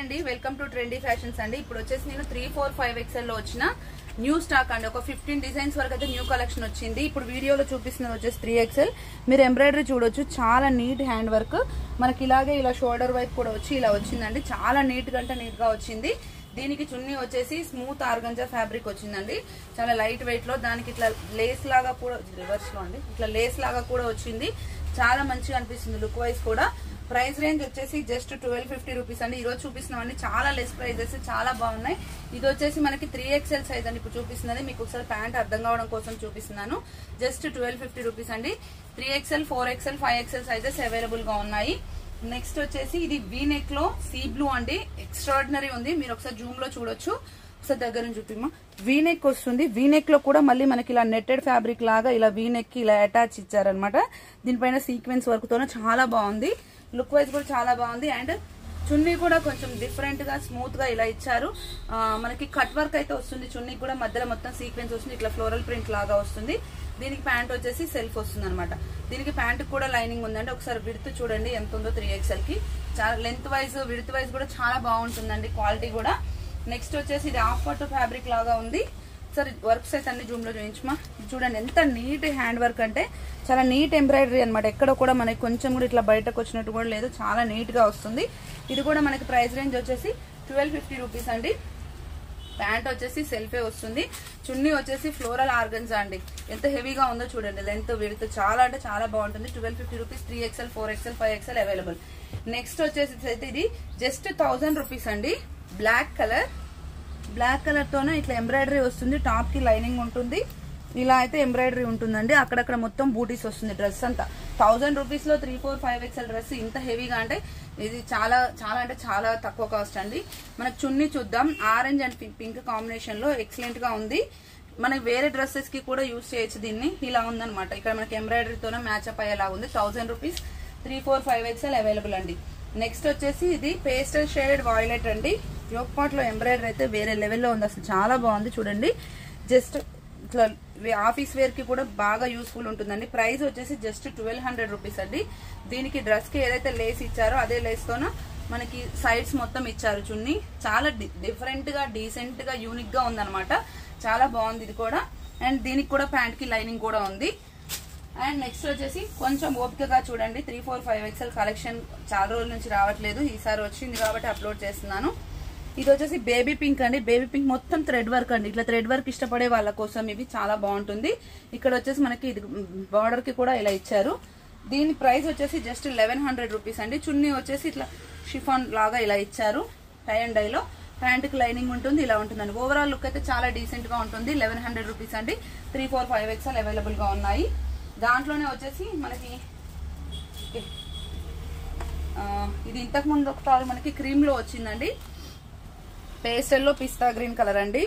అండి welcome to trendy fashions అండి. ఇప్పుడు వచ్చేసి నేను 3, 4, 5 XL లో వచ్చిన న్యూ స్టాక్ అండి. ఒక 15 డిజైన్స్ వరకు అయితే న్యూ కలెక్షన్ వచ్చింది. ఇప్పుడు వీడియోలో చూపిస్తున్నది వచ్చేసి 3 XL. మీరు ఎంబ్రాయిడరీ చూడొచ్చు, చాలా నీట్ హ్యాండ్ వర్క్. మనకి ఇలాగే ఇలా షోల్డర్ వైపు కూడా వచ్చి ఇలా వచ్చిందండి. చాలా నీట్ గా అంటే నీట్ గా వచ్చింది. దీనికి చున్నీ వచ్చేసి స్మూత్ ఆర్గంజా ఫ్యాబ్రిక్ వచ్చిందండి, చాలా లైట్ వెయిట్ లో. దానికి ఇట్లా లేస్ లాగా కూడా రివర్స్ లో అండి, ఇట్లా లేస్ లాగా కూడా వచ్చింది. చాలా మంచిగా అనిపిస్తుంది లుక్ వైజ్ కూడా. ప్రైస్ రేంజ్ వచ్చేసి జస్ట్ 1250 రూపీస్ అండి. ఈ రోజు చూపిస్తున్నామండి చాలా లెస్ ప్రైజెస్, చాలా బాగున్నాయి. ఇది వచ్చేసి మనకి 3 XL సైజ్ అండి. ఇప్పుడు చూపిస్తున్నది మీకు ఒకసారి ప్యాంట్ అర్థం కావడం కోసం చూపిస్తున్నాను. జస్ట్ 1250 రూపీస్ అండి. 3 XL, 4 XL, 5 XL sizes available గా ఉన్నాయి. నెక్స్ట్ వచ్చేసి ఇది వీ నెక్ లో సీ బ్లూ అండి, ఎక్స్ట్రాడినరీ ఉంది. మీరు ఒకసారి జూమ్ లో చూడొచ్చు, ఒకసారి దగ్గర నుంచి చూపిమ్మా. వీ నెక్ వస్తుంది. వీ నెక్ లో కూడా మళ్ళీ మనకి ఇలా నెట్టెడ్ ఫ్యాబ్రిక్ లాగా ఇలా వీ నెక్ కి ఇలా అటాచ్ ఇచ్చారనమాట. దీనిపైన సీక్వెన్స్ వర్క్ తోనే చాలా బాగుంది. లుక్ వైజ్ కూడా చాలా బాగుంది. అండ్ చున్నీ కూడా కొంచెం డిఫరెంట్ గా స్మూత్ గా ఇలా ఇచ్చారు. మనకి కట్ వర్క్ అయితే వస్తుంది. చున్నీ కూడా మధ్యలో మొత్తం సీక్వెన్స్ వస్తుంది, ఇట్లా ఫ్లోరల్ ప్రింట్ లాగా వస్తుంది. దీనికి ప్యాంట్ వచ్చేసి సెల్ఫ్ వస్తుంది అనమాట. దీనికి ప్యాంట్ కూడా లైనింగ్ ఉందండి. ఒకసారి విడ్త్ చూడండి ఎంత ఉందో 3 XL కి. చాలా లెంత్ వైజ్ విడ్త్ వైజ్ కూడా చాలా బాగుంటుందండి, క్వాలిటీ కూడా. నెక్స్ట్ వచ్చేసి ఇది హాఫ్ పట్టు ఫ్యాబ్రిక్ లాగా ఉంది. సరే వర్క్స్ అయితే అన్ని జూమ్ లో చూపించమా. చూడండి ఎంత నీట్ హ్యాండ్ వర్క్ అంటే, చాలా నీట్ ఎంబ్రాయిడరీ అనమాట. ఎక్కడ కూడా మనకి కొంచెం కూడా ఇట్లా బయటకు వచ్చినట్టు కూడా లేదు, చాలా నీట్ గా వస్తుంది. ఇది కూడా మనకి ప్రైస్ రేంజ్ వచ్చేసి 1250 రూపీస్ అండి. ప్యాంట్ వచ్చేసి సెల్ఫే వస్తుంది. చున్నీ వచ్చేసి ఫ్లోరల్ ఆర్గన్జా అండి. ఎంత హెవీగా ఉందో చూడండి, లెంత్ విడ్త్ చాలా అంటే చాలా బాగుంటుంది. 1250 rupees. 3 XL, 4 XL, 5 XL available. Next వచ్చేసి అయితే ఇది జస్ట్ 1000 రూపీస్ అండి. బ్లాక్ కలర్, బ్లాక్ కలర్ తోనే ఇట్లా ఎంబ్రాయిడరీ వస్తుంది. టాప్ కి లైనింగ్ ఉంటుంది, ఇలా అయితే ఎంబ్రాయిడరీ ఉంటుందండి. అక్కడక్కడ మొత్తం బూటీస్ వస్తుంది. డ్రెస్ అంతా 1000 రూపీస్ లో 3, 4, 5 XL డ్రెస్ ఇంత హెవీగా అంటే ఇది చాలా చాలా అంటే చాలా తక్కువ కాస్ట్ అండి. మనకు చున్నీ చూద్దాం. ఆరెంజ్ అండ్ పింక్ కాంబినేషన్ లో ఎక్సలెంట్ గా ఉంది. మనకి వేరే డ్రెస్సెస్ కి కూడా యూజ్ చేయొచ్చు దీన్ని. ఇలా ఉందనమాట. ఇక్కడ మనకి ఎంబ్రాయిడరీతోనే మ్యాచ్అప్ అయ్యేలా ఉంది. 1000 రూపీస్. 3, 4, 5 XL అవైలబుల్ అండి. నెక్స్ట్ వచ్చేసి ఇది పేస్టల్ షేడెడ్ వాయిలెట్ అండి. యోక్ పాట్ లో ఎంబ్రాయిడరీ అయితే వేరే లెవెల్లో ఉంది, అసలు చాలా బాగుంది చూడండి. జస్ట్ ఇట్లా ఆఫీస్ వేర్ కి కూడా బాగా యూస్ఫుల్ ఉంటుందండి. ప్రైస్ వచ్చేసి జస్ట్ 1200 రూపీస్ అండి. దీనికి డ్రెస్ కి ఏదైతే లేస్ ఇచ్చారో అదే లేస్ తోన మనకి సైడ్స్ మొత్తం ఇచ్చారు. చున్నీ చాలా డిఫరెంట్ గా డీసెంట్ గా యూనిక్ గా ఉందన్నమాట. చాలా బాగుంది ఇది కూడా. అండ్ దీనికి కూడా ప్యాంట్ కి లైనింగ్ కూడా ఉంది. అండ్ నెక్స్ట్ వచ్చేసి కొంచెం ఓపికగా చూడండి. 3, 4, 5 XL కలెక్షన్ చాలా రోజుల నుంచి రావట్లేదు, ఈసారి వచ్చింది కాబట్టి అప్లోడ్ చేస్తున్నాను. ఇది వచ్చేసి బేబీ పింక్ అండి. బేబీ పింక్ మొత్తం థ్రెడ్ వర్క్ అండి. ఇట్లా థ్రెడ్ వర్క్ ఇష్టపడే వాళ్ళ కోసం ఇవి చాలా బాగుంటుంది. ఇక్కడ వచ్చేసి మనకి ఇది బార్డర్ కి కూడా ఇలా ఇచ్చారు. దీని ప్రైస్ వచ్చేసి జస్ట్ 1100 రూపీస్ అండి. చున్నీ వచ్చేసి ఇట్లా షిఫాన్ లాగా ఇలా ఇచ్చారు. టై అండ్ డై లో ప్యాంట్ కి లైనింగ్ ఉంటుంది, ఇలా ఉంటుందండి. ఓవరాల్ లుక్ అయితే చాలా డీసెంట్ గా ఉంటుంది. 1100 రూపీస్ అండి. 3, 4, 5 XL అవైలబుల్ గా ఉన్నాయి. దాంట్లోనే వచ్చేసి మనకి ఇది ఇంతకు ముందు ఒకసారి మనకి క్రీమ్ లో వచ్చిందండి. పేస్టల్ లో పిస్తా గ్రీన్ కలర్ అండి.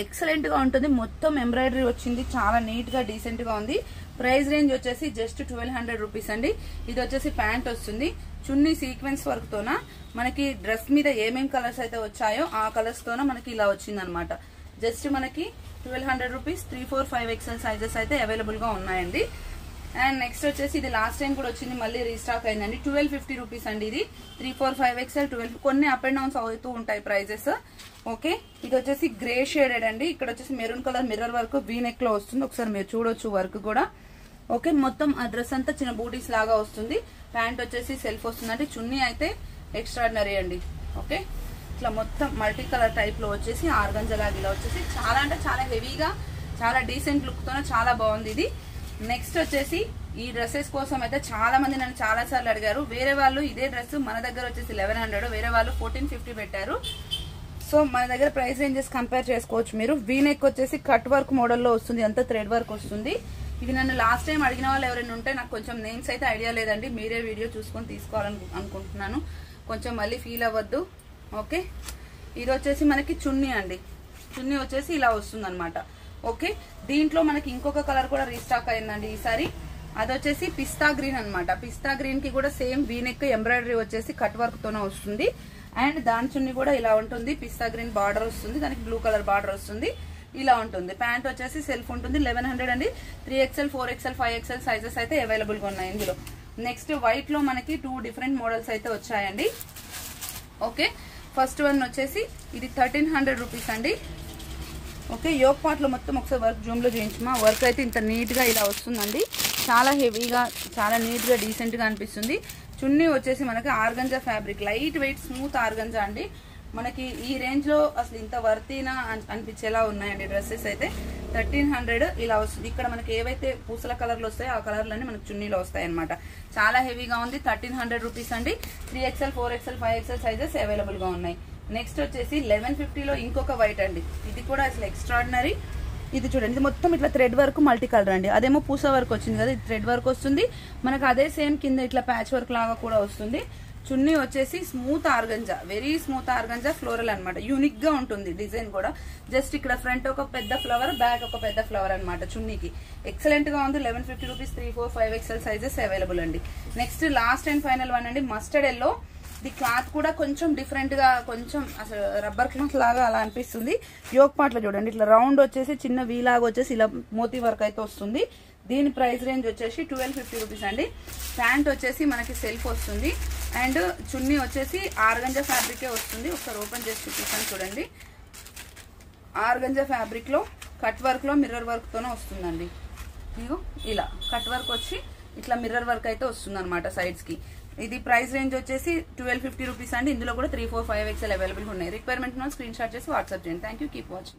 ఎక్సలెంట్ గా ఉంటుంది. మొత్తం ఎంబ్రాయిడరీ వచ్చింది, చాలా నీట్ గా డీసెంట్ గా ఉంది. ప్రైస్ రేంజ్ వచ్చేసి జస్ట్ 1200 రూపీస్ అండి. ఇది వచ్చేసి ప్యాంట్ వస్తుంది. చున్నీ సీక్వెన్స్ వర్క్ తోన మనకి డ్రెస్ మీద ఏమేం కలర్స్ అయితే వచ్చాయో ఆ కలర్స్ తోన మనకి ఇలా వచ్చింది అనమాట. జస్ట్ మనకి 1200 రూపీస్. 3, 4, 5 XL సైజెస్ అయితే అవైలబుల్ గా ఉన్నాయండి. అండ్ నెక్స్ట్ వచ్చేసి ఇది లాస్ట్ టైం కూడా వచ్చింది, మళ్ళీ రీస్టాక్ అయిందండి. 1250 రూపీస్ అండి. ఇది 3, 4, 5 XL 12. కొన్ని అప్ అండ్ డౌన్స్ అవుతూ ఉంటాయి ప్రైజెస్. ఓకే, ఇది వచ్చేసి గ్రే షేడెడ్ అండి. ఇక్కడ వచ్చేసి maroon colour mirror work V neck లో వస్తుంది. ఒకసారి మీరు చూడొచ్చు వర్క్ కూడా. ఓకే, మొత్తం ఆ డ్రెస్ అంతా చిన్న బూటీస్ లాగా వస్తుంది. ప్యాంట్ వచ్చేసి సెల్ఫ్ వస్తుంది. అంటే చున్నీ అయితే ఎక్స్ట్రాడినరీ అండి. ఓకే, ఇట్లా మొత్తం మల్టీ కలర్ టైప్ లో వచ్చేసి ఆర్గంజా లాగా ఇలా వచ్చేసి చాలా అంటే చాలా హెవీగా చాలా డీసెంట్ లుక్ తోనే చాలా బాగుంది ఇది. నెక్స్ట్ వచ్చేసి ఈ డ్రెస్సెస్ కోసం అయితే చాలా మంది నన్ను చాలా సార్లు అడిగారు. వేరే వాళ్ళు ఇదే డ్రెస్ మన దగ్గర వచ్చేసి 1100, వేరే వాళ్ళు 1450 పెట్టారు. సో మన దగ్గర ప్రైస్ రేంజెస్ కంపేర్ చేసుకోవచ్చు మీరు. వీ నెక్ వచ్చేసి కట్ వర్క్ మోడల్లో వస్తుంది, అంతా థ్రెడ్ వర్క్ వస్తుంది. ఇవి నన్ను లాస్ట్ టైం అడిగిన వాళ్ళు ఎవరైనా ఉంటే నాకు కొంచెం నేమ్స్ అయితే ఐడియా లేదండి, మీరే వీడియో చూసుకొని తీసుకోవాలని అనుకుంటున్నాను. కొంచెం మళ్ళీ ఫీల్ అవ్వద్దు. ఓకే, ఇది వచ్చేసి మనకి చున్నీ అండి. చున్నీ వచ్చేసి ఇలా వస్తుంది అనమాట. ఓకే, దీంట్లో మనకి ఇంకొక కలర్ కూడా రీస్టాక్ అయిందండి ఈసారి. అది వచ్చేసి పిస్తా గ్రీన్ అనమాట. పిస్తా గ్రీన్ కి కూడా సేమ్ వీ నెక్ ఎంబ్రాయిడరీ వచ్చేసి కట్ వర్క్ తోనే వస్తుంది. అండ్ దాని చున్నీ కూడా ఇలా ఉంటుంది. పిస్తా గ్రీన్ బార్డర్ వస్తుంది, దానికి బ్లూ కలర్ బార్డర్ వస్తుంది, ఇలా ఉంటుంది. ప్యాంట్ వచ్చేసి సెల్ఫ్ ఉంటుంది. 1100 అండి. 3 XL, 4 XL, 5 XL సైజెస్ అయితే అవైలబుల్ గా ఉన్నాయి ఇందులో. నెక్స్ట్ వైట్ లో మనకి 2 డిఫరెంట్ మోడల్స్ అయితే వచ్చాయండి. ఓకే, ఫస్ట్ వన్ వచ్చేసి ఇది 1300 రూపీస్ అండి. ఓకే, యోక్ పార్ట్ లో మొత్తం ఒకసారి వర్క్ జూమ్ లో చేయించమా. వర్క్ అయితే ఇంత నీట్ గా ఇలా వస్తుందండి. చాలా హెవీగా, చాలా నీట్ గా, డీసెంట్ గా అనిపిస్తుంది. చున్నీ వచ్చేసి మనకి organza fabric, light weight smooth organza అండి. మనకి ఈ రేంజ్ లో అసలు ఇంత వర్తీనా అనిపించేలా ఉన్నాయండి డ్రెస్సెస్ అయితే. 1300 ఇలా వస్తుంది. ఇక్కడ మనకి ఏవైతే పూసల కలర్లు వస్తాయో ఆ కలర్లన్నీ మనకి చున్నీలో వస్తాయి అనమాట. చాలా హెవీగా ఉంది. 1300 రూపీస్ అండి. 3XL, 4XL, 5XL sizes available గా ఉన్నాయి. నెక్స్ట్ వచ్చేసి 1150 లో ఇంకొక వైట్ అండి. ఇది కూడా అసలు ఎక్స్ట్రాడినరీ. ఇది చూడండి, ఇది మొత్తం ఇట్లా థ్రెడ్ వర్క్ మల్టీ కలర్ అండి. అదేమో పూస వర్క్ వచ్చింది కదా, ఇది థ్రెడ్ వర్క్ వస్తుంది మనకు. అదే సేమ్ కింద ఇట్లా ప్యాచ్ వర్క్ లాగా కూడా వస్తుంది. చున్నీ వచ్చేసి smooth organza, very smooth organza, floral అనమాట. యూనిక్ గా ఉంటుంది డిజైన్ కూడా. జస్ట్ ఇక్కడ ఫ్రంట్ ఒక పెద్ద ఫ్లవర్, బ్యాక్ ఒక పెద్ద ఫ్లవర్ అనమాట చున్నీకి. ఎక్సలెంట్ గా ఉంది. 1150 రూపీస్. 3, 4, 5XL సైజెస్ అవైలబుల్ అండి. Next last and final one అండి, మస్టర్డ్ ఎల్లో. ఇది క్లాత్ కూడా కొంచెం డిఫరెంట్ గా, కొంచెం అసలు రబ్బర్ క్లాత్ లాగా అలా అనిపిస్తుంది. యోక్ పార్ట్ లో చూడండి, ఇట్లా రౌండ్ వచ్చేసి చిన్న వీ లాగా వచ్చేసి ఇలా మోతీ వర్క్ అయితే వస్తుంది. దీని ప్రైస్ రేంజ్ వచ్చేసి 1250 రూపీస్ అండి. ప్యాంట్ వచ్చేసి మనకి సెల్ఫ్ వస్తుంది అండ్ చున్నీ వచ్చేసి ఆర్గంజా ఫ్యాబ్రికే వస్తుంది. ఒకసారి ఓపెన్ చేసి చూపిస్తాను చూడండి. ఆర్గంజా ఫ్యాబ్రిక్ లో కట్ వర్క్ లో మిర్రర్ వర్క్ తోనే వస్తుందండి. ఇగో ఇలా కట్ వర్క్ వచ్చి ఇట్లా మిర్రర్ వర్క్ అయితే వస్తుంది అనమాట సైడ్స్ కి. ఇది ప్రైస్ రేంజ్ వచ్చేసి 1250 రూపీస్ అండి. ఇందులో కూడా 3, 4, 5XL అవైలబుల్ ఉన్నాయి. రిక్వైర్మెంట్ స్క్రీన్ షాట్ చేసి వాట్సాప్ చేయండి. Thank you, keep watching.